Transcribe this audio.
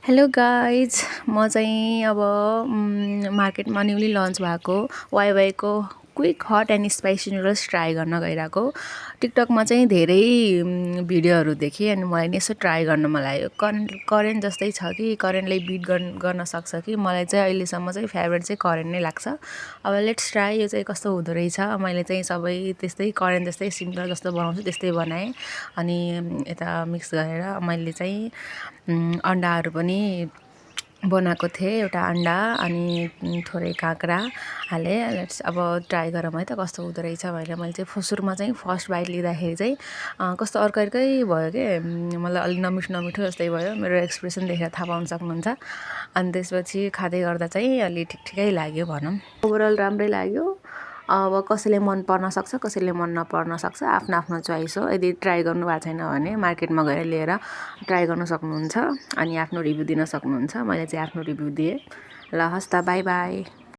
Hello guys म चाहिँ अब मार्केटमा न्युली लन्च भएको वाइवाईको quick hot and spicy noodles try गर्न गइरहेको। टिकटकमा चाहिँ धेरै भिडियोहरू देखेँ अनि मलाई नि यसो ट्राई गर्न मन लाग्यो। करेन्ट जस्तै छ कि करेन्टले बिट गर्न सक्छ कि मलाई चाहिँ अहिलेसम्म चाहिँ फेभरेट चाहिँ करेन्ट नै लाग्छ। अब लेट्स ट्राई यो चाहिँ कस्तो हुँदो रहेछ। मैले चाहिँ सबै त्यस्तै करेन्ट जस्तै सिम्पल जस्तो बनाउँछु त्यस्तै बनाएँ अनि यता मिक्स गरेर मैले चाहिँ अन्डाहरू पनि बनाएको थिएँ। एउटा अन्डा अनि थोरै काँक्रा हालेँ। लेट्स अब ट्राई गरौँ है त कस्तो हुँदो रहेछ भनेर। मैले चाहिँ सुरुमा चाहिँ फर्स्ट बाइट लिँदाखेरि चाहिँ कस्तो अर्कै अर्कै भयो के मलाई अलिक नमिठो नमिठो जस्तै भयो। मेरो एक्सप्रेसन देखेर थाहा पाउन सक्नुहुन्छ। अनि त्यसपछि खाँदै गर्दा चाहिँ अलि ठिकै लाग्यो भनौँ। ओभरअल राम्रै लाग्यो। अब कसैले मन पर्न सक्छ कसैले मन नपर्न सक्छ, आफ्नो आफ्नो चोइस हो। यदि ट्राई गर्नु भएको छैन भने मार्केटमा गएर लिएर ट्राई गर्न सक्नुहुन्छ अनि आफ्नो रिभ्यू दिन सक्नुहुन्छ। मैले चाहिँ आफ्नो रिभ्यू दिएँ। ल हस् त, बाई बाई।